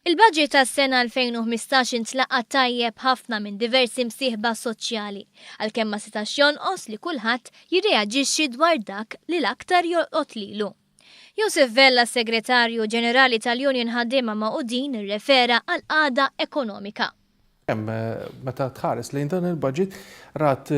Il-budget tas-sena 2015 intlaqa tajjeb ħafna minn diversi msieħba soċjali, għalkemm ma setax jonqos li kulħadd jirreaġixxi dwar dak li l-aktar jolqot lilu. Josef Vella, segretarju ġenerali tal-Union ħaddiema Magħqudin, irrefera għal għada ekonomika. Meta tħares lejn dan il-budget rat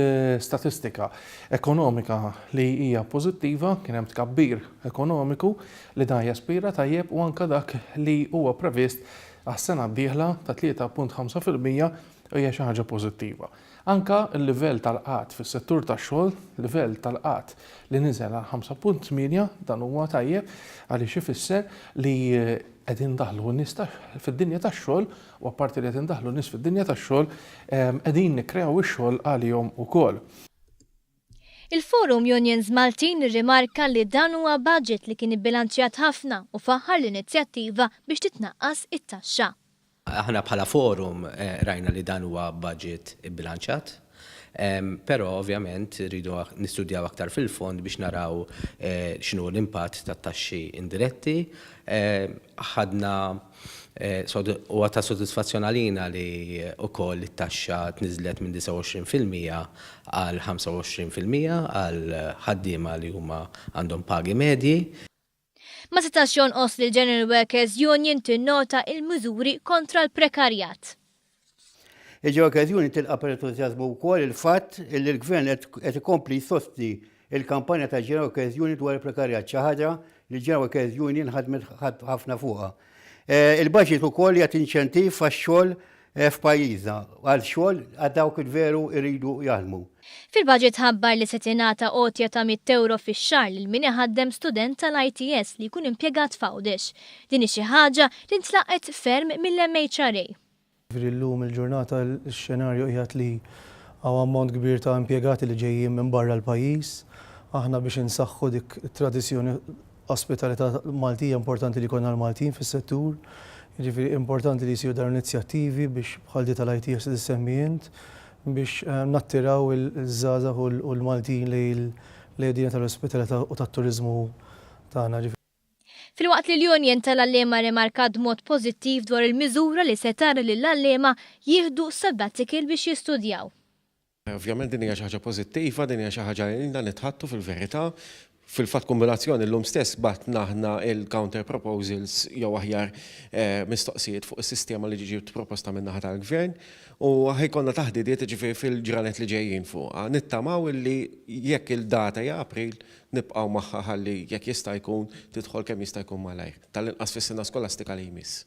statistika ekonomika li hija pożittiva, kien hemm tkabbir ekonomiku li dan jaspira tajjeb u anke dak li huwa previst għas-sena d-dieħla ta' 3.5% hija xi ħaġa pożittiva. Anka l-livell tal-qatt fis-settur tax-xogħol, livell tal-qatt li niżel għal 5.8 dan huwa tajjeb għaliex ifisser li qegħdin daħlu n-nies fid-dinja tax-xogħol u apparti li qegħdin daħlu n-nies fid-dinja tax-xogħol qegħdin nikkreaw ix-xogħol għalihom ukoll. Il-Forum Unions Maltin irrimarka li dan huwa budget li kien ibbilanċjat ħafna u faħħar l-inizjattiva biex titnaqqas it-taxxa. Aħna bħala forum rajna li dan huwa budget ibbilanċjat, però ovvjament rridu nistudjaw aktar fil-fond biex naraw x'inhu l-impatt tat-taxxi indiretti. Ħadna huwa ta' sodisfazzjon għalina li wkoll it-taxxa tniżlet minn 29% għal 25% għal ħaddiema li huma għandhom pagi medji. Ma setax jonqos li l-General Workers Union tinnota il-miżuri kontra l-prekarjat. Il-General Workers Union tilqa per-entużjażmu wkoll il-fatt li l-Gvern qed ikompli jsostni il-kampanja ta' General Workers Union dwar il-prekarjat xi ħaġa li l-General Workers Union ħadmet ħafna fuqha. Il-budget ukoll jagħti inċentiv għax-xogħol f'pajjiżna għal xogħol għal dawk il-veru jridu jaħdmu. Fil-budget ħabbar li se tingħata qotja ta' 100 euro fix-xahar lil min iħaddem student tal-ITS li jkun impjegat f'Għawdex. Din hi xi ħaġa li ntlaqet ferm mill-MHRA. Illum il-ġurnata l-xenarju qiegħed li hawn ammont kbir ta' impjegati li ġejjin minn barra l-pajjiż. Aħna biex insaħħu dik it-tradizzjoni ospitalità Maltija importanti li jkollna l-Maltin fis-settur. Jiġifieri importanti li jsiru dawn inizjattivi biex bħal di tal-ITS li semmijent biex nattiraw il-żgħażagħ u l-Maltin lejn tal-ospitalità u tat-turiżmu tagħna. Filwaqt li l-Union tal-Allema remarkat mod pożittiv dwar il-miżura li se tara li l-Allema jieħdu sabbatical biex jistudjaw. Ovvjament din hija xi ħaġa pożittiva, din hija xi ħaġa li nitħattu fil-verità. Fil-fatt kombinazzjoni l-lum stess batna aħna il-counter proposals jew aħjar mistoqsijiet fuq is-sistema li ġiet proposta min-naħa tal-Gvern u ħajkonna taħdidiet ġifieri fil-ġranet li ġejjin fuqha. Nittamaw illi jekk il-data hija April nibqgħu magħha ħalli jekk jista' jkun tidħol kemm jista' jkun malajr tal-inqas fis-sena skolastika li jmiss.